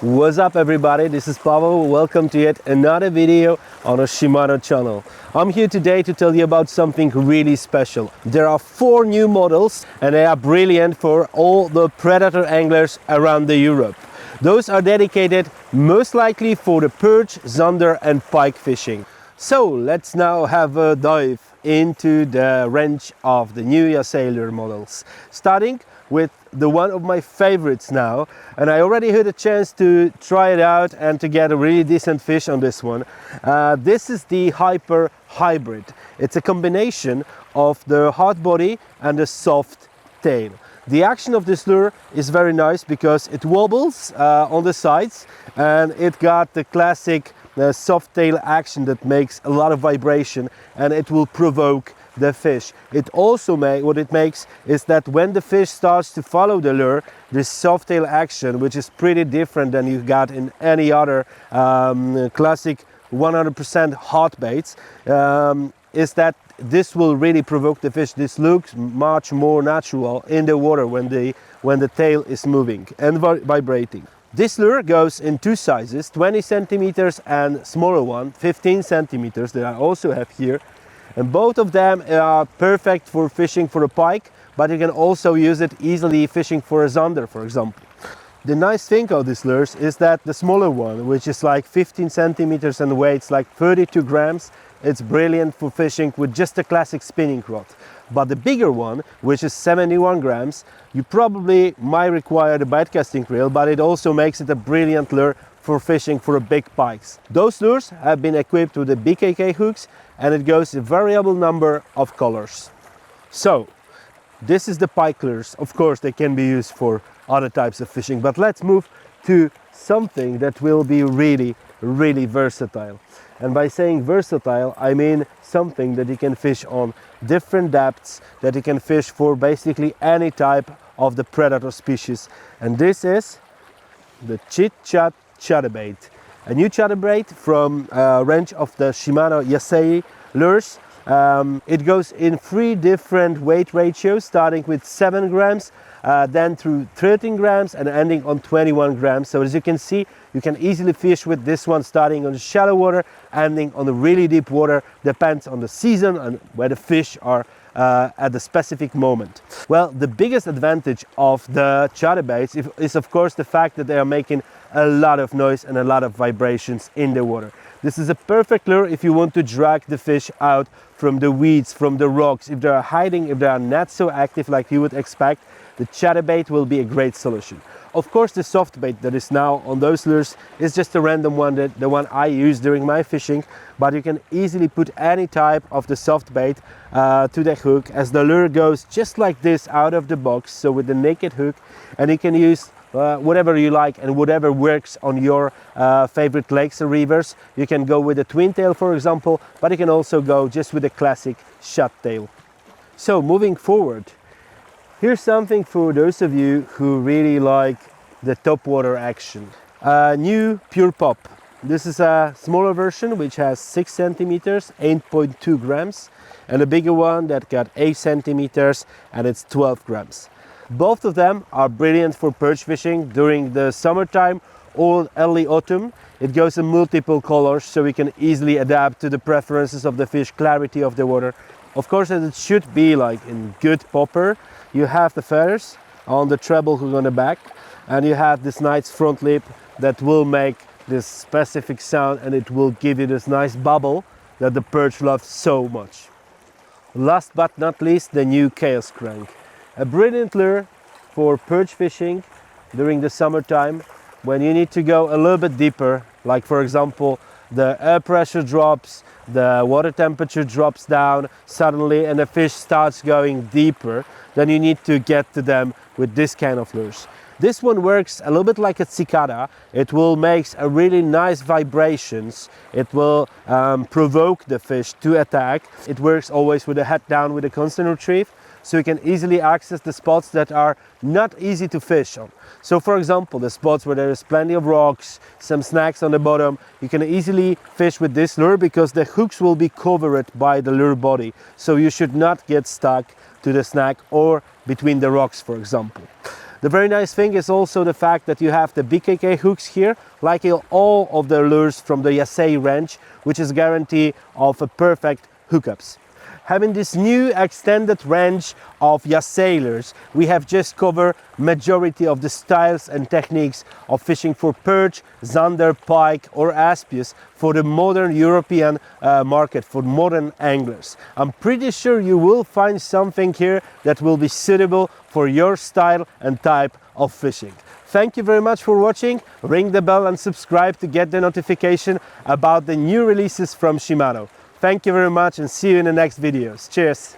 What's up everybody, this is Pavel. Welcome to yet another video on a Shimano channel. I'm here today to tell you about something really special. There are 4 new models and they are brilliant for all the predator anglers around Europe. Those are dedicated most likely for the perch, zander and pike fishing. So let's now have a dive into the range of the new YASEI lure models, starting with the one of my favorites now, and I already had a chance to try it out and to get a really decent fish on this one. This is the HyperHybrid. It's a combination of the hard body and the soft tail. The action of this lure is very nice because it wobbles on the sides, and it got the classic soft tail action that makes a lot of vibration, and it will provoke the fish. It also what it makes is that when the fish starts to follow the lure, this soft tail action, which is pretty different than you got in any other classic 100% hot baits, is that this will really provoke the fish. This looks much more natural in the water when the tail is moving and vibrating. This lure goes in 2 sizes, 20 centimeters and smaller one, 15 centimeters, that I also have here. And both of them are perfect for fishing for a pike, but you can also use it easily fishing for a zander, for example. The nice thing of these lures is that the smaller one, which is like 15 centimeters and weighs like 32 grams, it's brilliant for fishing with just a classic spinning rod. But the bigger one, which is 71 grams, you probably might require the bite casting reel, but it also makes it a brilliant lure for fishing for big pikes. Those lures have been equipped with the BKK hooks, and it goes a variable number of colors. So this is the pike lures. Of course they can be used for other types of fishing, but let's move to something that will be really versatile. And by saying versatile, I mean something that you can fish on different depths, that you can fish for basically any type of the predator species. And this is the Chatterbait. A new Chatterbait from range of the Shimano YASEI lures. It goes in 3 different weight ratios, starting with 7 grams, then through 13 grams and ending on 21 grams. So as you can see, you can easily fish with this one, starting on the shallow water, ending on the really deep water. Depends on the season and where the fish are at the specific moment. Well, the biggest advantage of the chatterbaits is of course the fact that they are making a lot of noise and a lot of vibrations in the water. This is a perfect lure if you want to drag the fish out from the weeds, from the rocks. If they are hiding, if they are not so active like you would expect, the chatterbait will be a great solution. Of course, the soft bait that is now on those lures is just a random one, the one I use during my fishing, but you can easily put any type of the soft bait to the hook, as the lure goes just like this out of the box, so with the naked hook, and you can use whatever you like and whatever works on your favorite lakes or rivers. You can go with a twin tail, for example, but you can also go just with a classic shut tail. So moving forward, here's something for those of you who really like the top water action. New Pure Pop. This is a smaller version which has 6 centimeters, 8.2 grams, and a bigger one that got 8 centimeters and it's 12 grams. Both of them are brilliant for perch fishing during the summertime or early autumn. It goes in multiple colors, so we can easily adapt to the preferences of the fish, clarity of the water. Of course, as it should be like in good popper, you have the feathers on the treble hook on the back, and you have this nice front lip that will make this specific sound, and it will give you this nice bubble that the perch loves so much. Last but not least, the new Chaos Crank. A brilliant lure for perch fishing during the summertime when you need to go a little bit deeper, like for example the air pressure drops, the water temperature drops down suddenly and the fish starts going deeper, then you need to get to them with this kind of lures. This one works a little bit like a cicada. It will make a really nice vibrations. It will provoke the fish to attack. It works always with the head down with a constant retrieve, so you can easily access the spots that are not easy to fish on. So for example, the spots where there is plenty of rocks, some snacks on the bottom, you can easily fish with this lure because the hooks will be covered by the lure body. So you should not get stuck to the snack or between the rocks, for example. The very nice thing is also the fact that you have the BKK hooks here, like in all of the lures from the YASEI range, which is guarantee of a perfect hookups. Having this new extended range of YASEI lures, we have just covered majority of the styles and techniques of fishing for perch, zander, pike or aspius for the modern European market, for modern anglers. I'm pretty sure you will find something here that will be suitable for your style and type of fishing. Thank you very much for watching. Ring the bell and subscribe to get the notification about the new releases from Shimano. Thank you very much and see you in the next videos. Cheers!